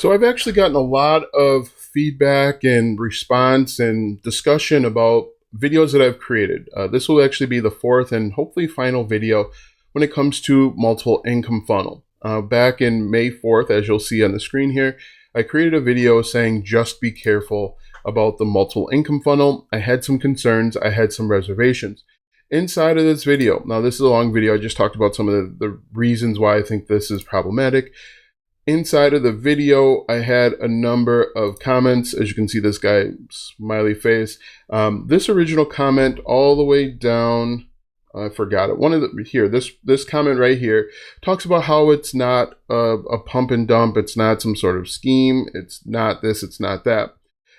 So I've actually gotten a lot of feedback and response and discussion about videos that I've created. This will actually be the fourth and hopefully final video when it comes to multiple income funnel. Back in May 4th, as you'll see on the screen here, I created a video saying just be careful about the multiple income funnel. I had some concerns, I had some reservations. Inside of this video, now this is a long video, I just talked about some of the reasons why I think this is problematic. Inside of the video, I had a number of comments. As you can see, this guy, smiley face. This original comment all the way down, I forgot it. One of the, here, this comment right here talks about how it's not a pump and dump. It's not some sort of scheme. It's not this, it's not that.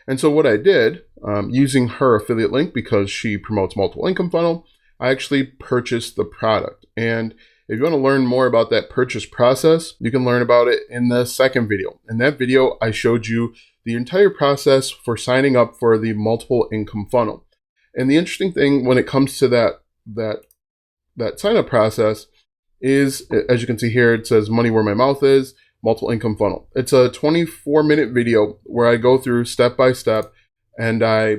And so what I did, using her affiliate link because she promotes multiple income funnel, I actually purchased the product. And if you want to learn more about that purchase process, you can learn about it in the second video. In that video, I showed you the entire process for signing up for the multiple income funnel. And the interesting thing when it comes to that sign up process is, as you can see here, it says money where my mouth is, multiple income funnel. It's a 24-minute video where I go through step by step and I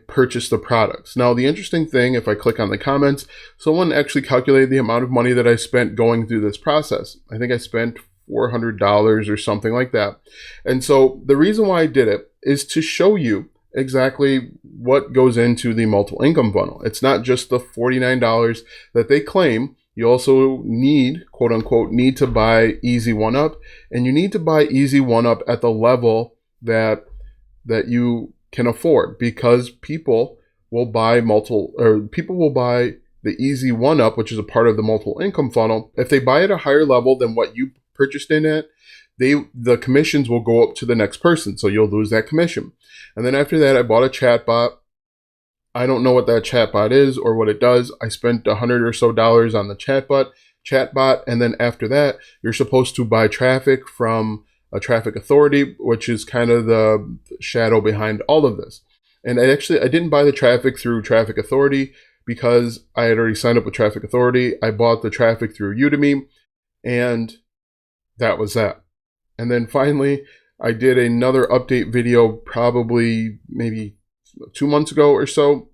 purchased the products. Now, the interesting thing, if I click on the comments, someone actually calculated the amount of money that I spent going through this process. I think I spent $400 or something like that. And so the reason why I did it is to show you exactly what goes into the multiple income funnel. It's not just the $49 that they claim. You also need, quote unquote, need to buy Easy One Up, and you need to buy Easy One Up at the level that you can afford, because people will buy the Easy One Up, which is a part of the multiple income funnel. If they buy at a higher level than what you purchased in it, the commissions will go up to the next person, so you'll lose that commission. And then after that, I bought a chatbot. I don't know what that chatbot is or what it does. I spent $100 or so on the chatbot, and then after that, you're supposed to buy traffic from a traffic authority, which is kind of the shadow behind all of this. And I didn't buy the traffic through Traffic Authority because I had already signed up with Traffic Authority. I bought the traffic through Udemy, and that was that. And then finally, I did another update video probably maybe 2 months ago or so.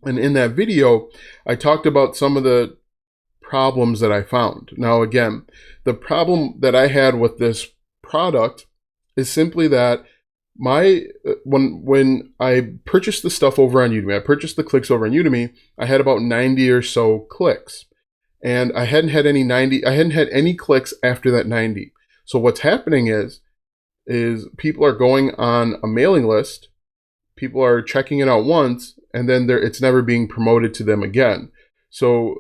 And in that video, I talked about some of the problems that I found. Now, again, the problem that I had with this product is simply that when I purchased the stuff over on Udemy, I purchased the clicks over on Udemy, I had about 90 or so clicks. And I hadn't had any clicks after that 90. So what's happening is people are going on a mailing list, people are checking it out once, and then it's never being promoted to them again. So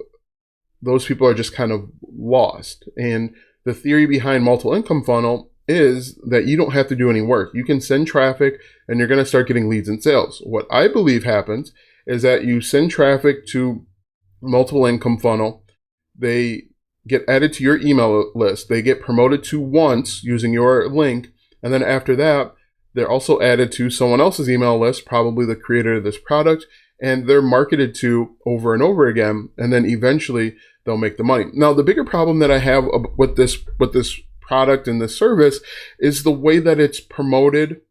those people are just kind of lost. And the theory behind multiple income funnel is that you don't have to do any work. You can send traffic and you're going to start getting leads and sales. What I believe happens is that you send traffic to multiple income funnel. They get added to your email list. They get promoted to once using your link. And then after that, they're also added to someone else's email list, probably the creator of this product, and they're marketed to over and over again. And then eventually they'll make the money. Now, the bigger problem that I have with this product and this service is the way that it's promoted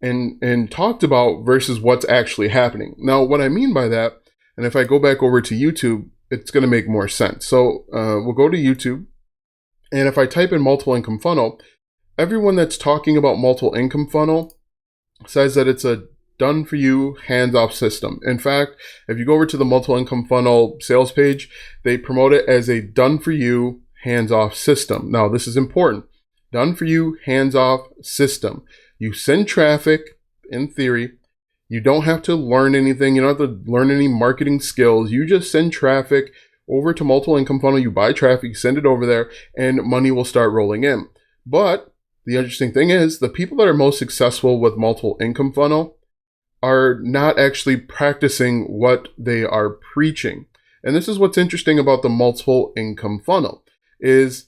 and talked about versus what's actually happening. Now, what I mean by that, and if I go back over to YouTube, it's going to make more sense. So we'll go to YouTube, and if I type in multiple income funnel, everyone that's talking about multiple income funnel says that it's a done for you, hands-off system. In fact, if you go over to the multiple income funnel sales page, they promote it as a done for you, hands-off system. Now, this is important. Done for you, hands-off system. You send traffic, in theory. You don't have to learn anything. You don't have to learn any marketing skills. You just send traffic over to multiple income funnel. You buy traffic, you send it over there, and money will start rolling in. But the interesting thing is the people that are most successful with multiple income funnel are not actually practicing what they are preaching. And this is what's interesting about the multiple income funnel is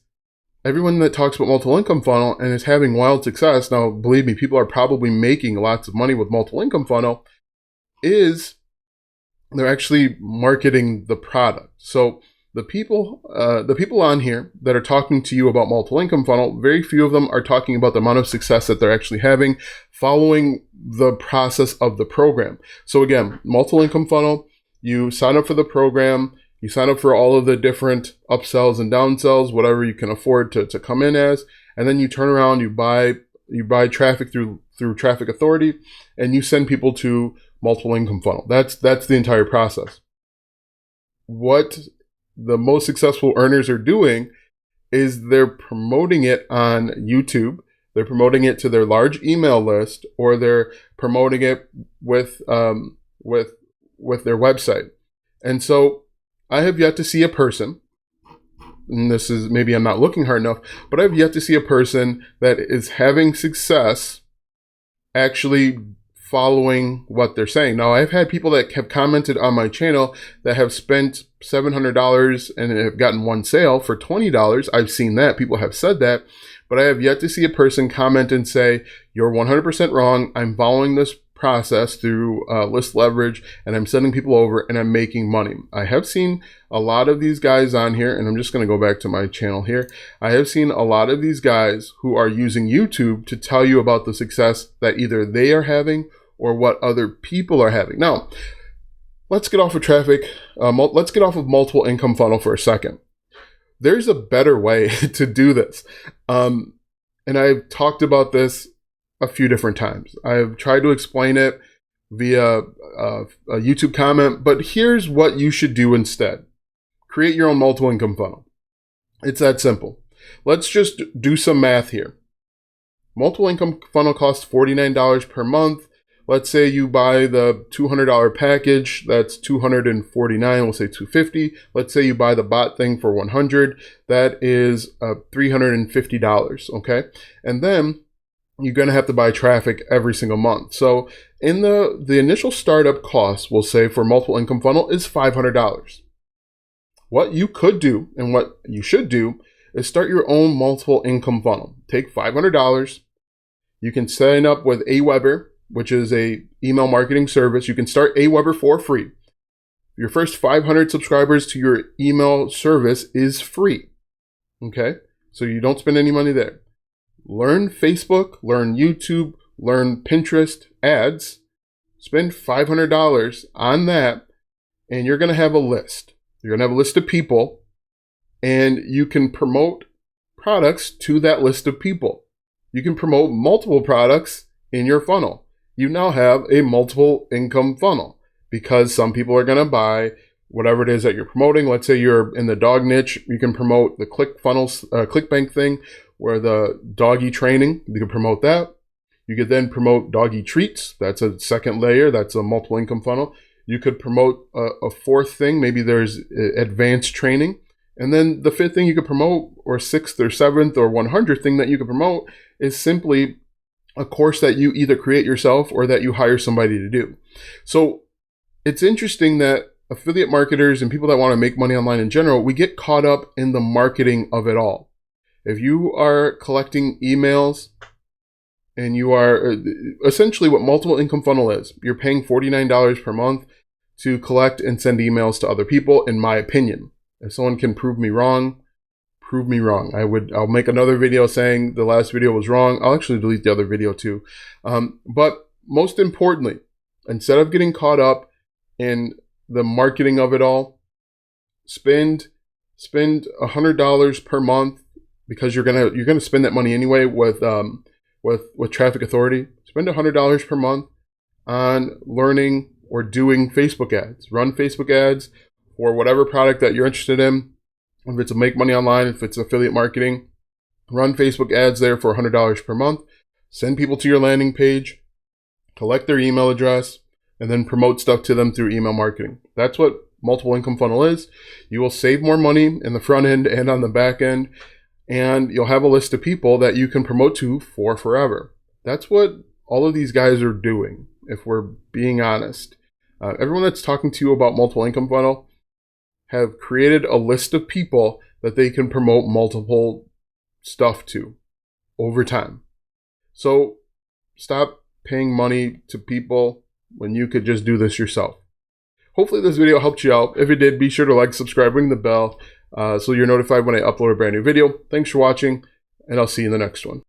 everyone that talks about multiple income funnel and is having wild success, now believe me, people are probably making lots of money with multiple income funnel, is they're actually marketing the product. So the people on here that are talking to you about multiple income funnel, very few of them are talking about the amount of success that they're actually having following the process of the program. So again, multiple income funnel, you sign up for the program, you sign up for all of the different upsells and downsells, whatever you can afford to come in as, and then you turn around, you buy traffic through Traffic Authority, and you send people to multiple income funnel. That's the entire process. What the most successful earners are doing is they're promoting it on YouTube, they're promoting it to their large email list, or they're promoting it with their website. And so I have yet to see a person, and this is maybe I'm not looking hard enough, but I've yet to see a person that is having success actually following what they're saying. Now, I've had people that have commented on my channel that have spent $700 and have gotten one sale for $20. I've seen that. People have said that, but I have yet to see a person comment and say, you're 100% wrong. I'm following this process through list leverage, and I'm sending people over and I'm making money. I have seen a lot of these guys on here, and I'm just going to go back to my channel here. I have seen a lot of these guys who are using YouTube to tell you about the success that either they are having or what other people are having. Now, let's get off of let's get off of multiple income funnel for a second. There's a better way to do this. And I've talked about this a few different times. I've tried to explain it via a YouTube comment, but here's what you should do instead. Create your own multiple income funnel. It's that simple. Let's just do some math here. Multiple income funnel costs $49 per month. Let's say you buy the $200 package, that's $249, we'll say $250. Let's say you buy the bot thing for $100, that is $350, okay? And then you're gonna have to buy traffic every single month. So in the initial startup cost, we'll say for multiple income funnel is $500. What you could do and what you should do is start your own multiple income funnel. Take $500, you can sign up with Aweber, which is a email marketing service. You can start Aweber for free. Your first 500 subscribers to your email service is free. Okay? So you don't spend any money there. Learn Facebook, learn YouTube, learn Pinterest ads. Spend $500 on that, and you're going to have a list. You're going to have a list of people, and you can promote products to that list of people. You can promote multiple products in your funnel. You now have a multiple income funnel because some people are going to buy whatever it is that you're promoting. Let's say you're in the dog niche. You can promote the ClickBank thing where the doggy training, you can promote that. You could then promote doggy treats. That's a second layer. That's a multiple income funnel. You could promote a fourth thing. Maybe there's advanced training. And then the fifth thing you could promote, or sixth or seventh or 100th thing that you could promote is simply a course that you either create yourself or that you hire somebody to do. So it's interesting that affiliate marketers and people that want to make money online in general, we get caught up in the marketing of it all. If you are collecting emails and you are essentially what multiple income funnel is, you're paying $49 per month to collect and send emails to other people, in my opinion. If someone can prove me wrong, prove me wrong. I'll make another video saying the last video was wrong. I'll actually delete the other video too. But most importantly, instead of getting caught up in the marketing of it all, spend $100 per month, because you're gonna spend that money anyway with Traffic Authority. Spend $100 per month on learning or doing Facebook ads. Run Facebook ads for whatever product that you're interested in. If it's a make money online, if it's affiliate marketing, run Facebook ads there for $100 per month. Send people to your landing page, collect their email address, and then promote stuff to them through email marketing. That's what multiple income funnel is. You will save more money in the front end and on the back end, and you'll have a list of people that you can promote to for forever. That's what all of these guys are doing, if we're being honest. Everyone that's talking to you about multiple income funnel have created a list of people that they can promote multiple stuff to over time. So stop paying money to people when you could just do this yourself. hopefully this video helped you out. If it did, be sure to like, subscribe, ring the bell, so you're notified when I upload a brand new video. Thanks for watching, and I'll see you in the next one.